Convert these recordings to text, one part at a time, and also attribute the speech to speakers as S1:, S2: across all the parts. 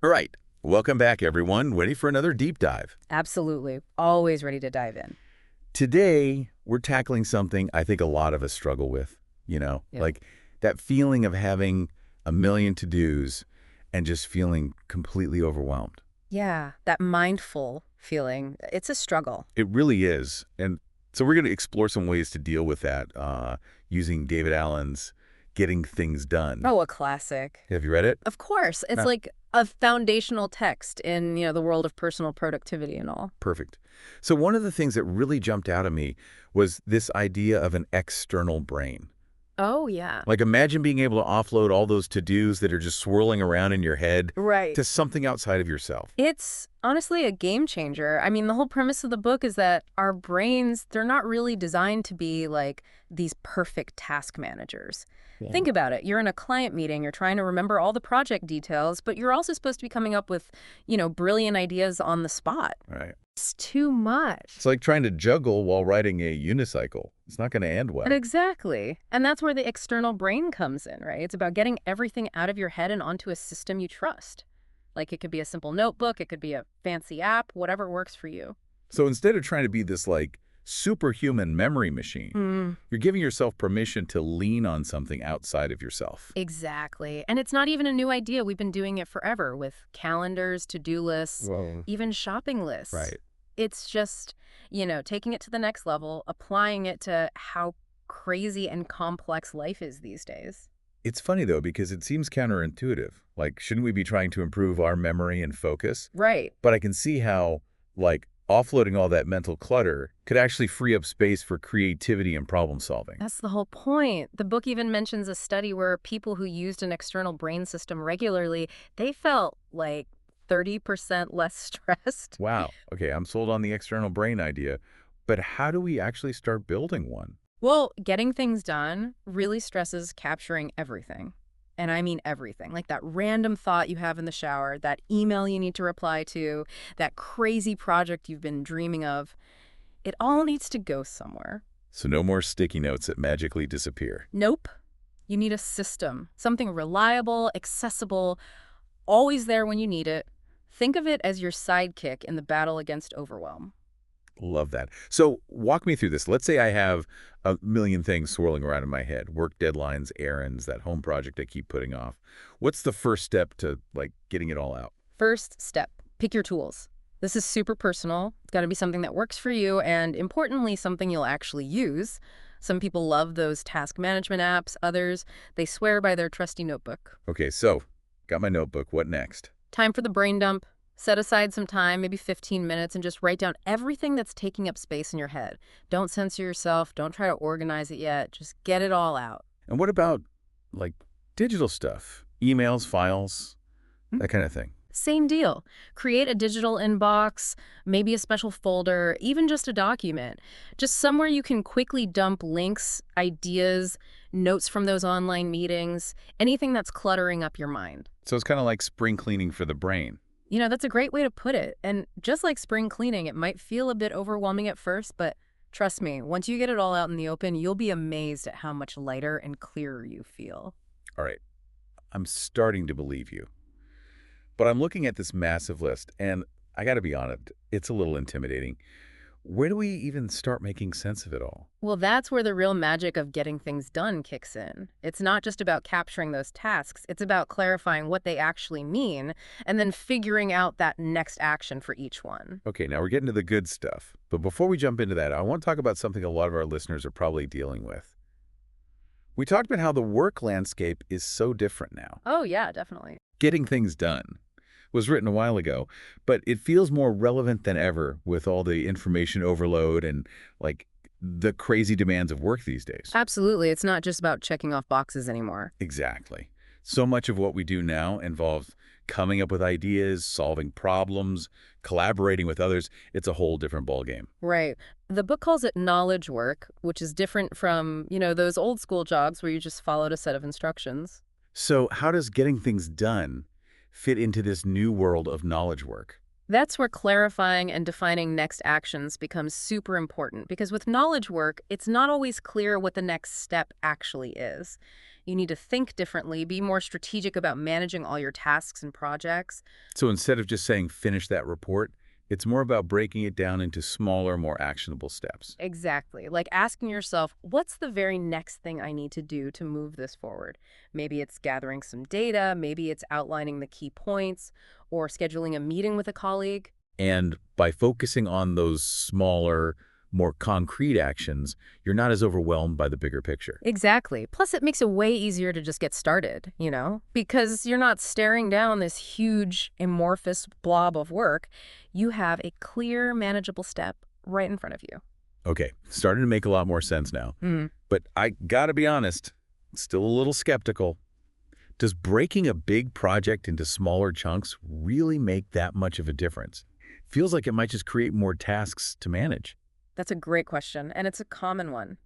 S1: All right. Welcome back, everyone. Ready for another deep dive.
S2: Absolutely. Always ready to dive in.
S1: Today, we're tackling something I think a lot of us struggle with,
S2: Yeah.
S1: like that feeling of having a million to-dos and just feeling completely overwhelmed.
S2: Yeah, that mindful feeling. It's a struggle.
S1: It really is. And so we're going to explore some ways to deal with that using David Allen's Getting Things Done.
S2: Oh, a classic.
S1: Have you read it?
S2: Of course. It's
S1: No.
S2: like a foundational text in, the world of personal productivity and all.
S1: Perfect. So one of the things that really jumped out at me was this idea of an external brain.
S2: Oh, yeah.
S1: Like imagine being able to offload all those to-dos that are just swirling around in your head
S2: Right.
S1: to something outside of yourself.
S2: It's honestly a game changer. I mean, the whole premise of the book is that our brains, they're not really designed to be like these perfect task managers.
S1: Yeah.
S2: Think about it. You're in a client meeting, you're trying to remember all the project details, but you're also supposed to be coming up with, brilliant ideas on the spot.
S1: Right.
S2: It's too much.
S1: It's like trying to juggle while riding a unicycle. It's not going to end well.
S2: Exactly. And that's where the external brain comes in, right? It's about getting everything out of your head and onto a system you trust. Like it could be a simple notebook, it could be a fancy app, whatever works for you.
S1: So instead of trying to be this like superhuman memory machine, you're giving yourself permission to lean on something outside of yourself.
S2: Exactly. And it's not even a new idea. We've been doing it forever with calendars, to-do lists,
S1: Whoa.
S2: even shopping lists.
S1: Right.
S2: It's just, taking it to the next level, applying it to how crazy and complex life is these days.
S1: It's funny, though, because it seems counterintuitive. Like, shouldn't we be trying to improve our memory and focus?
S2: Right.
S1: But I can see how, like, offloading all that mental clutter could actually free up space for creativity and problem solving.
S2: That's the whole point. The book even mentions a study where people who used an external brain system regularly, they felt like 30% less stressed.
S1: Wow. Okay, I'm sold on the external brain idea. But how do we actually start building one?
S2: Well, getting things done really stresses capturing everything. And I mean everything, like that random thought you have in the shower, that email you need to reply to, that crazy project you've been dreaming of. It all needs to go somewhere.
S1: So no more sticky notes that magically disappear.
S2: Nope. You need a system, something reliable, accessible, always there when you need it. Think of it as your sidekick in the battle against overwhelm.
S1: Love that. So walk me through this. Let's say I have a million things swirling around in my head. Work deadlines, errands, that home project I keep putting off. What's the first step to, like, getting it all out?
S2: First step, pick your tools. This is super personal. It's got to be something that works for you and, importantly, something you'll actually use. Some people love those task management apps. Others, they swear by their trusty notebook.
S1: Okay, so got my notebook. What next?
S2: Time for the brain dump. Set aside some time, maybe 15 minutes, and just write down everything that's taking up space in your head. Don't censor yourself. Don't try to organize it yet. Just get it all out.
S1: And what about, like, digital stuff? Emails, files, that kind of thing.
S2: Same deal. Create a digital inbox, maybe a special folder, even just a document. Just somewhere you can quickly dump links, ideas, notes from those online meetings, anything that's cluttering up your mind.
S1: So it's kind of like spring cleaning for the brain.
S2: That's a great way to put it. And just like spring cleaning, it might feel a bit overwhelming at first, but trust me, once you get it all out in the open, you'll be amazed at how much lighter and clearer you feel.
S1: All right, I'm starting to believe you. But I'm looking at this massive list, and I got to be honest, it's a little intimidating. Where do we even start making sense of it all?
S2: Well, that's where the real magic of getting things done kicks in. It's not just about capturing those tasks. It's about clarifying what they actually mean and then figuring out that next action for each one.
S1: Okay, now we're getting to the good stuff. But before we jump into that, I want to talk about something a lot of our listeners are probably dealing with. We talked about how the work landscape is so different now.
S2: Oh, yeah, definitely.
S1: Getting Things Done was written a while ago, but it feels more relevant than ever with all the information overload and, like, the crazy demands of work these days.
S2: Absolutely. It's not just about checking off boxes anymore.
S1: Exactly. So much of what we do now involves coming up with ideas, solving problems, collaborating with others. It's a whole different ballgame.
S2: Right. The book calls it knowledge work, which is different from, those old school jobs where you just followed a set of instructions.
S1: So how does Getting Things Done fit into this new world of knowledge work?
S2: That's where clarifying and defining next actions becomes super important, because with knowledge work, it's not always clear what the next step actually is. You need to think differently, be more strategic about managing all your tasks and projects.
S1: So instead of just saying finish that report, it's more about breaking it down into smaller, more actionable steps.
S2: Exactly. Like asking yourself, what's the very next thing I need to do to move this forward? Maybe it's gathering some data, maybe it's outlining the key points, or scheduling a meeting with a colleague.
S1: And by focusing on those smaller, more concrete actions, you're not as overwhelmed by the bigger picture.
S2: Exactly. Plus, it makes it way easier to just get started, because you're not staring down this huge, amorphous blob of work. You have a clear, manageable step right in front of you.
S1: Okay, starting to make a lot more sense now.
S2: Mm.
S1: But I gotta be honest, still a little skeptical. Does breaking a big project into smaller chunks really make that much of a difference? Feels like it might just create more tasks to manage.
S2: That's a great question, and it's a common one.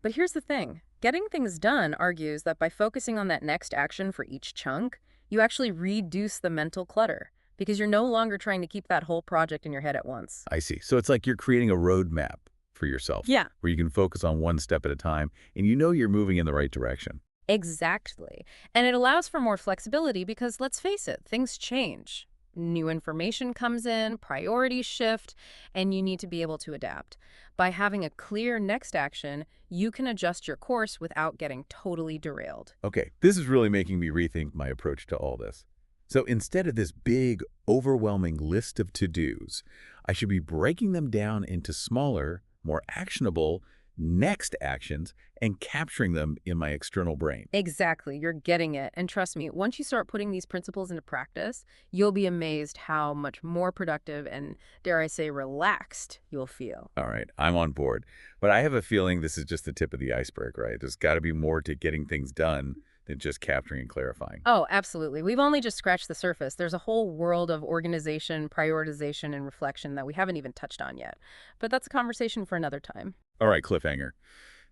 S2: But here's the thing. Getting things done argues that by focusing on that next action for each chunk, you actually reduce the mental clutter because you're no longer trying to keep that whole project in your head at once.
S1: I see. So it's like you're creating a roadmap for yourself.
S2: Yeah.
S1: Where you can focus on one step at a time, and you know you're moving in the right direction.
S2: Exactly. And it allows for more flexibility because, let's face it, things change. New information comes in, priorities shift, and you need to be able to adapt. By having a clear next action, you can adjust your course without getting totally derailed.
S1: Okay, this is really making me rethink my approach to all this. So instead of this big, overwhelming list of to-dos, I should be breaking them down into smaller, more actionable next actions and capturing them in my external brain.
S2: Exactly. You're getting it. And trust me, once you start putting these principles into practice, you'll be amazed how much more productive and, dare I say, relaxed you'll feel.
S1: All right, I'm on board. But I have a feeling this is just the tip of the iceberg, right? There's got to be more to getting things done than just capturing and clarifying.
S2: Oh, absolutely. We've only just scratched the surface. There's a whole world of organization, prioritization, and reflection that we haven't even touched on yet. But that's a conversation for another time.
S1: All right, cliffhanger.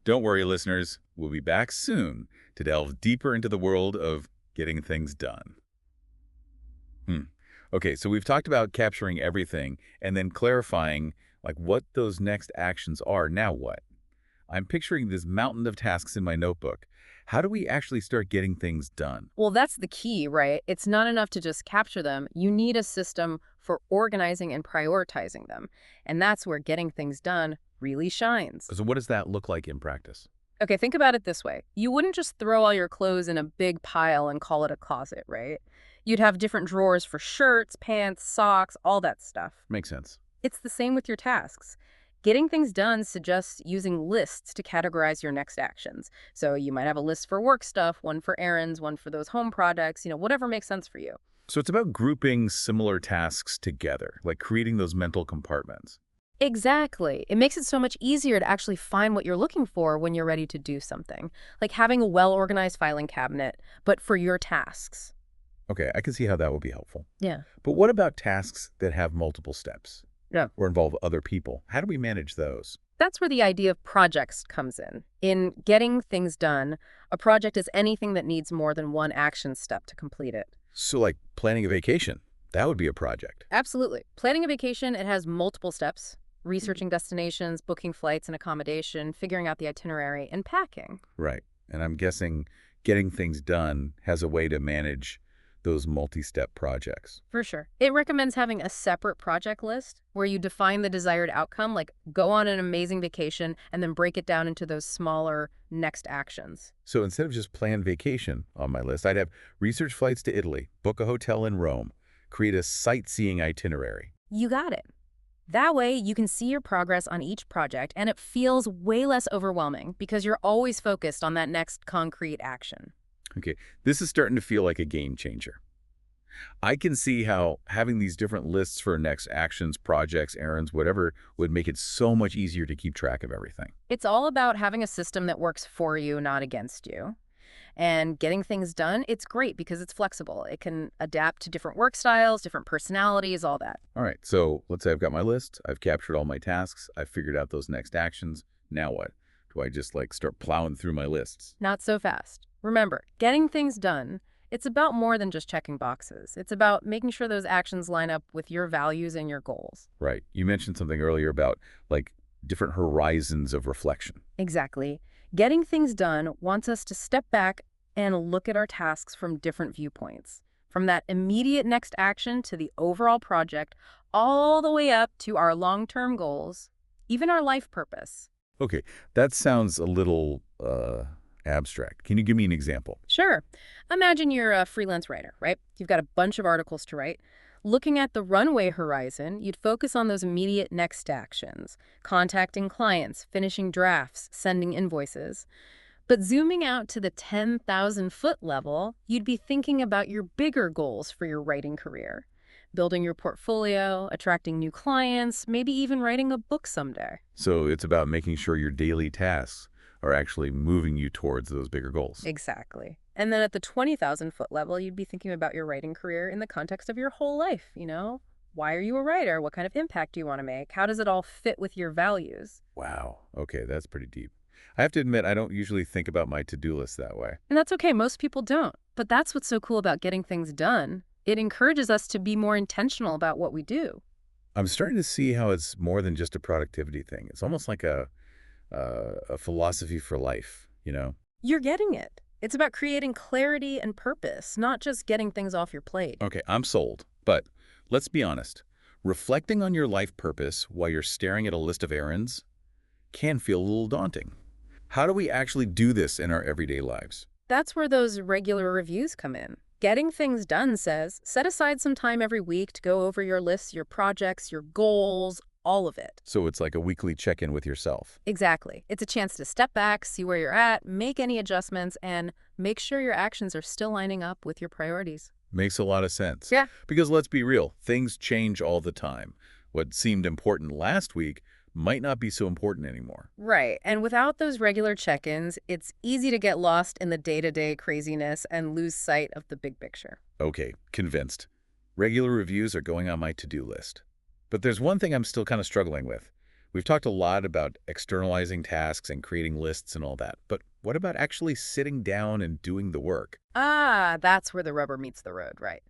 S1: Don't worry, listeners. We'll be back soon to delve deeper into the world of getting things done. Okay, so we've talked about capturing everything and then clarifying what those next actions are. Now what? I'm picturing this mountain of tasks in my notebook. How do we actually start getting things done?
S2: Well, that's the key, right? It's not enough to just capture them. You need a system for organizing and prioritizing them. And that's where getting things done really shines.
S1: So what does that look like in practice?
S2: Okay, think about it this way. You wouldn't just throw all your clothes in a big pile and call it a closet, right? You'd have different drawers for shirts, pants, socks, all that stuff.
S1: Makes sense.
S2: It's the same with your tasks. Getting things done suggests using lists to categorize your next actions. So you might have a list for work stuff, one for errands, one for those home projects, whatever makes sense for you.
S1: So it's about grouping similar tasks together, like creating those mental compartments.
S2: Exactly. It makes it so much easier to actually find what you're looking for when you're ready to do something. Like having a well-organized filing cabinet, but for your tasks.
S1: Okay, I can see how that would be helpful.
S2: Yeah.
S1: But what about tasks that have multiple steps?
S2: Yeah.
S1: Or involve other people? How do we manage those?
S2: That's where the idea of projects comes in. In getting things done, a project is anything that needs more than one action step to complete it.
S1: So like planning a vacation, that would be a project.
S2: Absolutely. Planning a vacation, it has multiple steps. Researching destinations, booking flights and accommodation, figuring out the itinerary, and packing.
S1: Right. And I'm guessing getting things done has a way to manage those multi-step projects.
S2: For sure. It recommends having a separate project list where you define the desired outcome, like go on an amazing vacation, and then break it down into those smaller next actions.
S1: So instead of just planned vacation on my list, I'd have research flights to Italy, book a hotel in Rome, create a sightseeing itinerary.
S2: You got it. That way, you can see your progress on each project, and it feels way less overwhelming because you're always focused on that next concrete action.
S1: Okay, this is starting to feel like a game changer. I can see how having these different lists for next actions, projects, errands, whatever, would make it so much easier to keep track of everything.
S2: It's all about having a system that works for you, not against you. And getting things done, it's great because it's flexible. It can adapt to different work styles, different personalities, all that.
S1: All right, so let's say I've got my list, I've captured all my tasks, I've figured out those next actions. Now what? Do I just start plowing through my lists?
S2: Not so fast. Remember, getting things done, it's about more than just checking boxes. It's about making sure those actions line up with your values and your goals.
S1: Right. You mentioned something earlier about different horizons of reflection.
S2: Exactly. Getting things done wants us to step back and look at our tasks from different viewpoints, from that immediate next action to the overall project, all the way up to our long-term goals, even our life purpose.
S1: Okay, that sounds a little abstract. Can you give me an example?
S2: Sure. Imagine you're a freelance writer, right? You've got a bunch of articles to write. Looking at the runway horizon, you'd focus on those immediate next actions, contacting clients, finishing drafts, sending invoices. But zooming out to the 10,000-foot level, you'd be thinking about your bigger goals for your writing career. Building your portfolio, attracting new clients, maybe even writing a book someday.
S1: So it's about making sure your daily tasks are actually moving you towards those bigger goals.
S2: Exactly. And then at the 20,000-foot level, you'd be thinking about your writing career in the context of your whole life, Why are you a writer? What kind of impact do you want to make? How does it all fit with your values?
S1: Wow. Okay, that's pretty deep. I have to admit, I don't usually think about my to-do list that way.
S2: And that's okay. Most people don't. But that's what's so cool about getting things done. It encourages us to be more intentional about what we do.
S1: I'm starting to see how it's more than just a productivity thing. It's almost like a philosophy for life.
S2: You're getting it. It's about creating clarity and purpose, not just getting things off your plate.
S1: Okay, I'm sold. But let's be honest. Reflecting on your life purpose while you're staring at a list of errands can feel a little daunting. How do we actually do this in our everyday lives?
S2: That's where those regular reviews come in. Getting Things Done says, set aside some time every week to go over your lists, your projects, your goals, all of it.
S1: So it's like a weekly check-in with yourself.
S2: Exactly. It's a chance to step back, see where you're at, make any adjustments, and make sure your actions are still lining up with your priorities.
S1: Makes a lot of sense.
S2: Yeah.
S1: Because let's be real, things change all the time. What seemed important last week might not be so important anymore.
S2: Right. And without those regular check-ins, it's easy to get lost in the day-to-day craziness and lose sight of the big picture.
S1: Okay, convinced. Regular reviews are going on my to-do list. But there's one thing I'm still kind of struggling with. We've talked a lot about externalizing tasks and creating lists and all that. But what about actually sitting down and doing the work?
S2: Ah, that's where the rubber meets the road, right?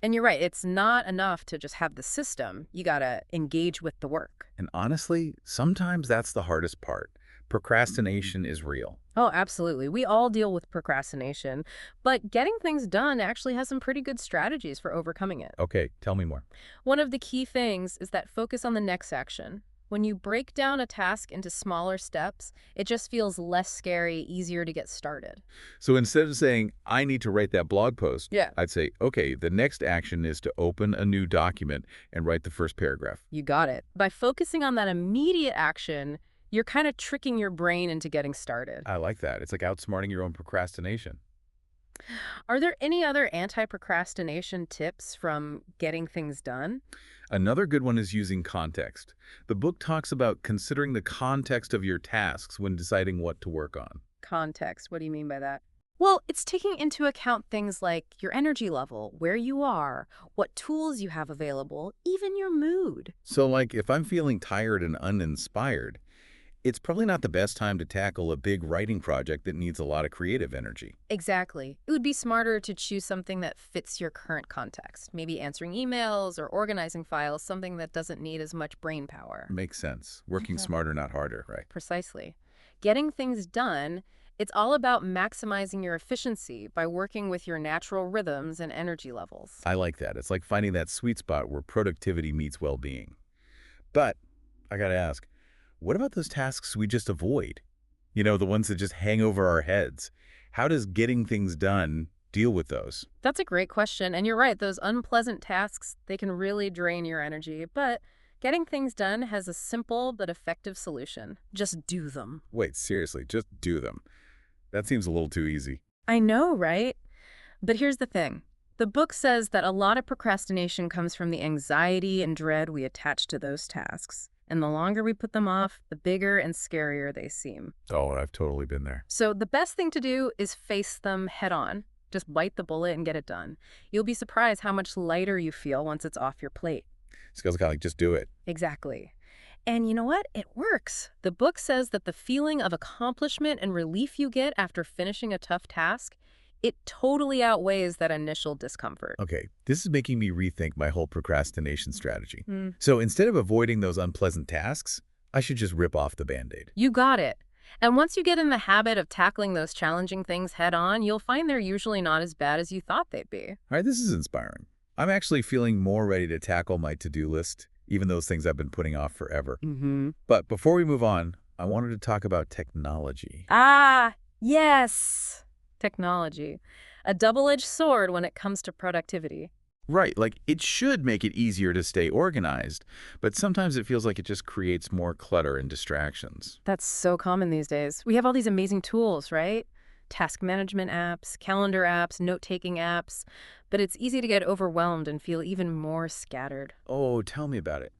S2: And you're right, it's not enough to just have the system. You gotta engage with the work.
S1: And honestly, sometimes that's the hardest part. Procrastination is real.
S2: Oh, absolutely. We all deal with procrastination, but getting things done actually has some pretty good strategies for overcoming it.
S1: Okay, tell me more.
S2: One of the key things is that focus on the next action. When you break down a task into smaller steps, it just feels less scary, easier to get started.
S1: So instead of saying, I need to write that blog post,
S2: Yeah.
S1: I'd say, okay, the next action is to open a new document and write the first paragraph.
S2: You got it. By focusing on that immediate action, you're kind of tricking your brain into getting started.
S1: I like that. It's like outsmarting your own procrastination.
S2: Are there any other anti-procrastination tips from getting things done?
S1: Another good one is using context. The book talks about considering the context of your tasks when deciding what to work on.
S2: Context, what do you mean by that? Well, it's taking into account things like your energy level, where you are, what tools you have available, even your mood.
S1: So like if I'm feeling tired and uninspired, it's probably not the best time to tackle a big writing project that needs a lot of creative energy.
S2: Exactly. It would be smarter to choose something that fits your current context. Maybe answering emails or organizing files, something that doesn't need as much brain power.
S1: Makes sense. Working
S2: Okay.
S1: smarter, not harder, right?
S2: Precisely. Getting things done, it's all about maximizing your efficiency by working with your natural rhythms and energy levels.
S1: I like that. It's like finding that sweet spot where productivity meets well-being. But I gotta ask, what about those tasks we just avoid? The ones that just hang over our heads. How does getting things done deal with those?
S2: That's a great question. And you're right, those unpleasant tasks, they can really drain your energy. But getting things done has a simple but effective solution. Just do them.
S1: Wait, seriously, just do them. That seems a little too easy.
S2: I know, right? But here's the thing. The book says that a lot of procrastination comes from the anxiety and dread we attach to those tasks. And the longer we put them off, the bigger and scarier they seem.
S1: Oh, I've totally been there.
S2: So the best thing to do is face them head on. Just bite the bullet and get it done. You'll be surprised how much lighter you feel once it's off your plate.
S1: It's kind of like, just do it.
S2: Exactly. And you know what? It works. The book says that the feeling of accomplishment and relief you get after finishing a tough task, it totally outweighs that initial discomfort.
S1: Okay, this is making me rethink my whole procrastination strategy.
S2: Mm.
S1: So instead of avoiding those unpleasant tasks, I should just rip off the Band-Aid.
S2: You got it. And once you get in the habit of tackling those challenging things head on, you'll find they're usually not as bad as you thought they'd be.
S1: All right, this is inspiring. I'm actually feeling more ready to tackle my to-do list, even those things I've been putting off forever. But before we move on, I wanted to talk about technology.
S2: Ah, yes. Technology. A double-edged sword when it comes to productivity.
S1: Right, like it should make it easier to stay organized, but sometimes it feels like it just creates more clutter and distractions.
S2: That's so common these days. We have all these amazing tools, right? Task management apps, calendar apps, note-taking apps, but it's easy to get overwhelmed and feel even more scattered.
S1: Oh, tell me about it.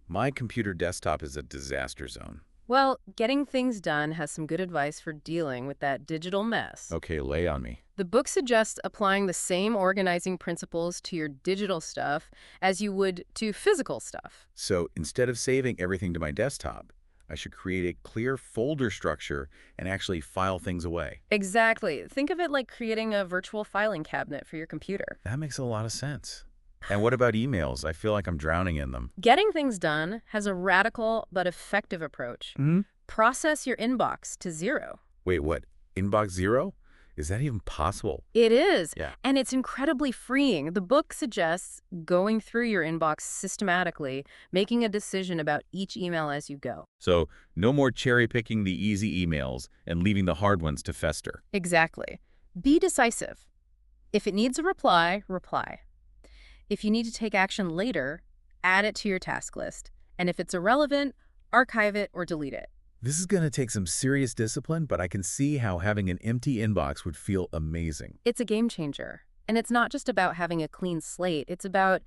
S1: My computer desktop is a disaster zone.
S2: Well, Getting Things Done has some good advice for dealing with that digital mess.
S1: Okay, lay on me.
S2: The book suggests applying the same organizing principles to your digital stuff as you would to physical stuff.
S1: So instead of saving everything to my desktop, I should create a clear folder structure and actually file things away.
S2: Exactly. Think of it like creating a virtual filing cabinet for your computer.
S1: That makes a lot of sense. And what about emails? I feel like I'm drowning in them.
S2: Getting Things Done has a radical but effective approach.
S1: Hmm?
S2: Process your inbox to zero.
S1: Wait, what? Inbox zero? Is that even possible?
S2: It is,
S1: Yeah.
S2: and it's incredibly freeing. The book suggests going through your inbox systematically, making a decision about each email as you go.
S1: So no more cherry-picking the easy emails and leaving the hard ones to fester.
S2: Exactly. Be decisive. If it needs a reply, reply. If you need to take action later, add it to your task list. And if it's irrelevant, archive it or delete it.
S1: This is going to take some serious discipline, but I can see how having an empty inbox would feel amazing.
S2: It's a game changer. And it's not just about having a clean slate. It's about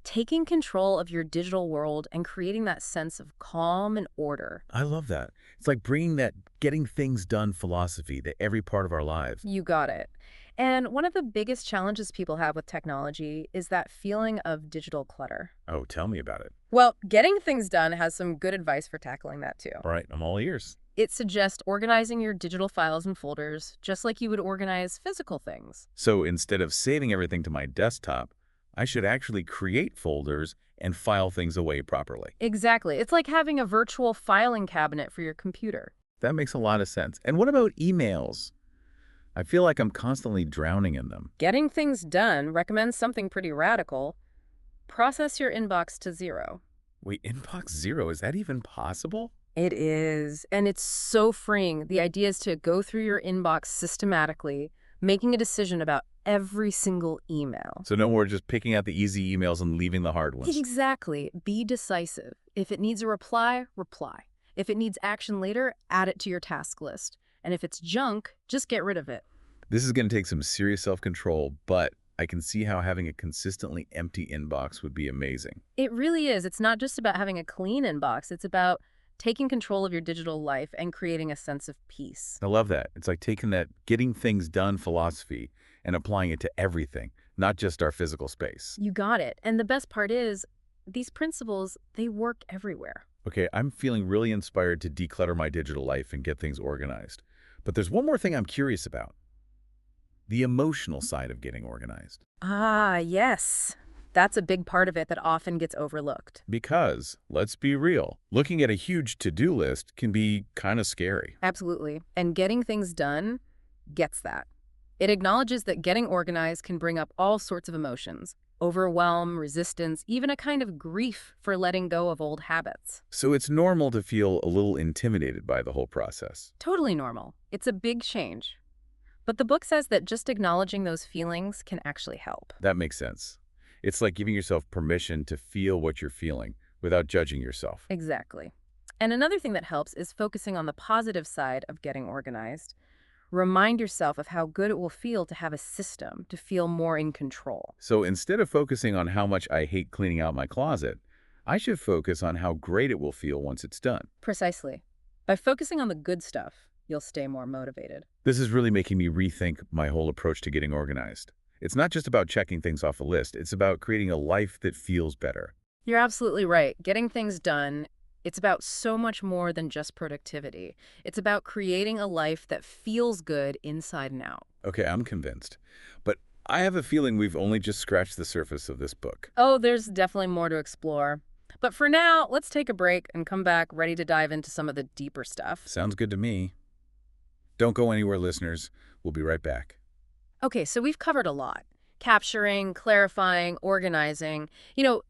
S2: taking control of your digital world and creating that sense of calm and order.
S1: I love that. It's like bringing that getting things done philosophy to every part of our lives.
S2: You got it. And one of the biggest challenges people have with technology is that feeling of digital clutter.
S1: Oh, tell me about it.
S2: Well, Getting Things Done has some good advice for tackling that too.
S1: All right, I'm all ears.
S2: It suggests organizing your digital files and folders just like you would organize physical things.
S1: So instead of saving everything to my desktop, I should actually create folders and file things away properly.
S2: Exactly. It's like having a virtual filing cabinet for your computer.
S1: That makes a lot of sense. And what about emails? I feel like I'm constantly drowning in them.
S2: Getting Things Done recommends something pretty radical. Process your inbox to zero.
S1: Wait, inbox zero, is that even possible?
S2: It is, and it's so freeing. The idea is to go through your inbox systematically, making a decision about every single email.
S1: So no more just picking out the easy emails and leaving the hard ones.
S2: Exactly. Be decisive. If it needs a reply, reply. If it needs action later, add it to your task list. And if it's junk, just get rid of it.
S1: This is going to take some serious self-control, but I can see how having a consistently empty inbox would be amazing.
S2: It really is. It's not just about having a clean inbox. It's about taking control of your digital life and creating a sense of peace.
S1: I love that. It's like taking that getting things done philosophy and applying it to everything, not just our physical space.
S2: You got it. And the best part is, these principles, they work everywhere.
S1: Okay, I'm feeling really inspired to declutter my digital life and get things organized. But there's one more thing I'm curious about. The emotional side of getting organized.
S2: Ah, yes. That's a big part of it that often gets overlooked.
S1: Because, let's be real, looking at a huge to-do list can be kind of scary.
S2: Absolutely. And Getting Things Done gets that. It acknowledges that getting organized can bring up all sorts of emotions. Overwhelm, resistance, even a kind of grief for letting go of old habits.
S1: So it's normal to feel a little intimidated by the whole process.
S2: Totally normal. It's a big change. But the book says that just acknowledging those feelings can actually help.
S1: That makes sense. It's like giving yourself permission to feel what you're feeling without judging yourself.
S2: Exactly. And another thing that helps is focusing on the positive side of getting organized. Remind yourself of how good it will feel to have a system, to feel more in control.
S1: So instead of focusing on how much I hate cleaning out my closet, I should focus on how great it will feel once it's done.
S2: Precisely. By focusing on the good stuff, you'll stay more motivated.
S1: This is really making me rethink my whole approach to getting organized. It's not just about checking things off a list. It's about creating a life that feels better.
S2: You're absolutely right. Getting things done, it's about so much more than just productivity. It's about creating a life that feels good inside and out.
S1: Okay, I'm convinced. But I have a feeling we've only just scratched the surface of this book.
S2: Oh, there's definitely more to explore. But for now, let's take a break and come back ready to dive into some of the deeper stuff.
S1: Sounds good to me. Don't go anywhere, listeners. We'll be right back.
S2: Okay, so we've covered a lot. Capturing, clarifying, organizing,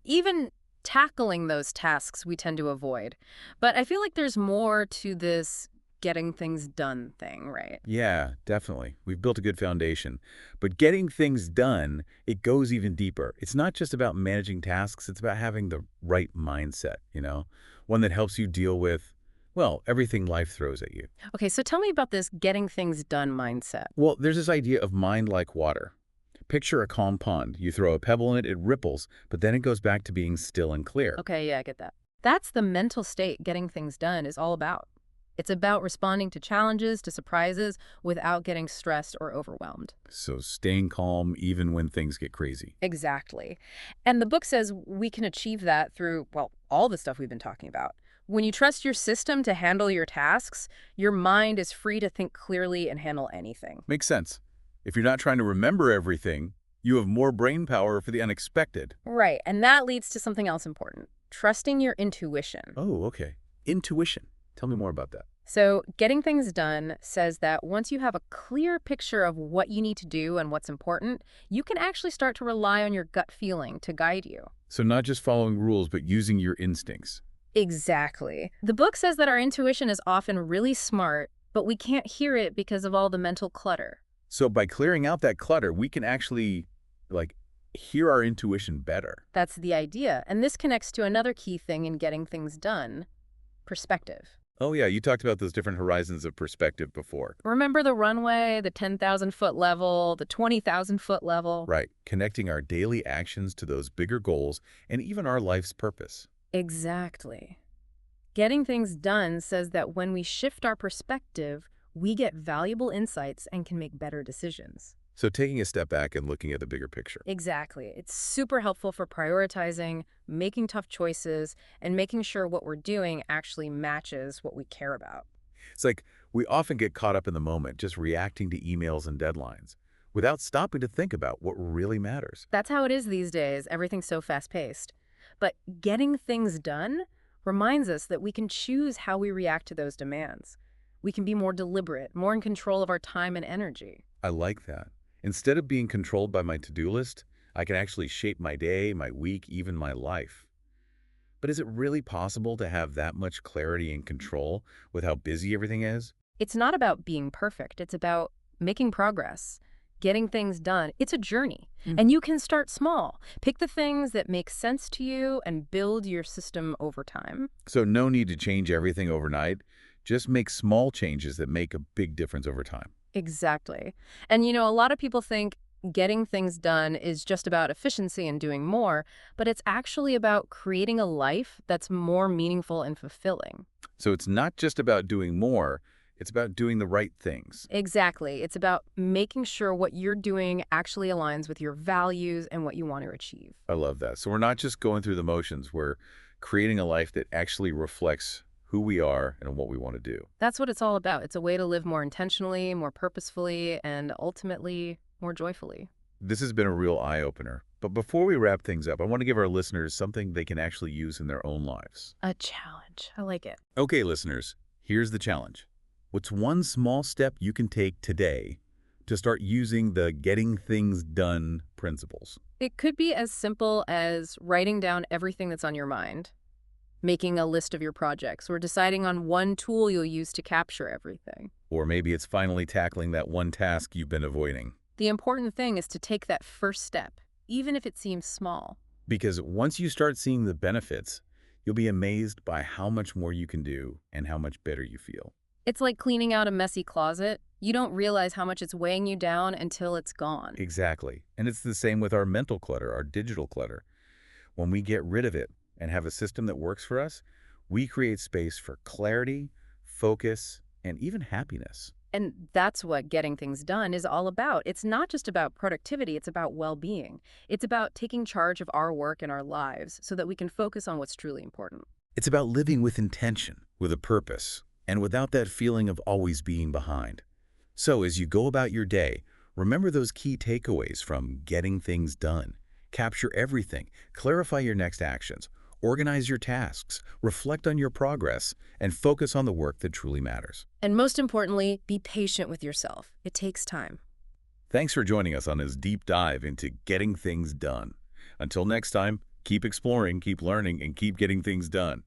S2: even tackling those tasks we tend to avoid. But I feel like there's more to this getting things done thing, right?
S1: Yeah, definitely. We've built a good foundation. But getting things done, it goes even deeper. It's not just about managing tasks. It's about having the right mindset, one that helps you deal with, well, everything life throws at you.
S2: Okay, so tell me about this getting things done mindset.
S1: Well, there's this idea of mind like water. Picture a calm pond. You throw a pebble in it, it ripples, but then it goes back to being still and clear.
S2: Okay, yeah, I get that. That's the mental state getting things done is all about. It's about responding to challenges, to surprises, without getting stressed or overwhelmed.
S1: So staying calm even when things get crazy.
S2: Exactly. And the book says we can achieve that through, well, all the stuff we've been talking about. When you trust your system to handle your tasks, your mind is free to think clearly and handle anything.
S1: Makes sense. If you're not trying to remember everything, you have more brain power for the unexpected.
S2: Right, and that leads to something else important. Trusting your intuition.
S1: Oh, okay. Intuition. Tell me more about that.
S2: So, getting things done says that once you have a clear picture of what you need to do and what's important, you can actually start to rely on your gut feeling to guide you.
S1: So not just following rules, but using your instincts.
S2: Exactly. The book says that our intuition is often really smart, but we can't hear it because of all the mental clutter.
S1: So by clearing out that clutter, we can actually, hear our intuition better.
S2: That's the idea. And this connects to another key thing in getting things done: perspective.
S1: Oh yeah, you talked about those different horizons of perspective before.
S2: Remember the runway, the 10,000-foot level, the 20,000-foot level?
S1: Right, connecting our daily actions to those bigger goals and even our life's purpose.
S2: Exactly. Getting things done says that when we shift our perspective, we get valuable insights and can make better decisions.
S1: So taking a step back and looking at the bigger picture.
S2: Exactly. It's super helpful for prioritizing, making tough choices, and making sure what we're doing actually matches what we care about.
S1: It's like we often get caught up in the moment, just reacting to emails and deadlines, without stopping to think about what really matters.
S2: That's how it is these days. Everything's so fast-paced. But getting things done reminds us that we can choose how we react to those demands. We can be more deliberate, more in control of our time and energy.
S1: I like that. Instead of being controlled by my to-do list, I can actually shape my day, my week, even my life. But is it really possible to have that much clarity and control with how busy everything is?
S2: It's not about being perfect. It's about making progress, getting things done. It's a journey. And you can start small. Pick the things that make sense to you and build your system over time.
S1: So no need to change everything overnight. Just make small changes that make a big difference over time.
S2: Exactly. And a lot of people think getting things done is just about efficiency and doing more, but it's actually about creating a life that's more meaningful and fulfilling.
S1: So it's not just about doing more, it's about doing the right things.
S2: Exactly. It's about making sure what you're doing actually aligns with your values and what you want to achieve.
S1: I love that. So we're not just going through the motions, we're creating a life that actually reflects who we are and what we want to do.
S2: That's what it's all about. It's a way to live more intentionally, more purposefully, and ultimately more joyfully.
S1: This has been a real eye-opener. But before we wrap things up, I want to give our listeners something they can actually use in their own lives.
S2: A challenge. I like it.
S1: Okay, listeners, here's the challenge. What's one small step you can take today to start using the getting things done principles?
S2: It could be as simple as writing down everything that's on your mind, making a list of your projects, or deciding on one tool you'll use to capture everything.
S1: Or maybe it's finally tackling that one task you've been avoiding.
S2: The important thing is to take that first step, even if it seems small.
S1: Because once you start seeing the benefits, you'll be amazed by how much more you can do and how much better you feel.
S2: It's like cleaning out a messy closet. You don't realize how much it's weighing you down until it's gone.
S1: Exactly. And it's the same with our mental clutter, our digital clutter. When we get rid of it and have a system that works for us, we create space for clarity, focus, and even happiness.
S2: And that's what getting things done is all about. It's not just about productivity, it's about well-being. It's about taking charge of our work and our lives so that we can focus on what's truly important.
S1: It's about living with intention, with a purpose, and without that feeling of always being behind. So as you go about your day, remember those key takeaways from getting things done. Capture everything, clarify your next actions, Organize your tasks, reflect on your progress, and focus on the work that truly matters.
S2: And most importantly, be patient with yourself. It takes time.
S1: Thanks for joining us on this deep dive into getting things done. Until next time, keep exploring, keep learning, and keep getting things done.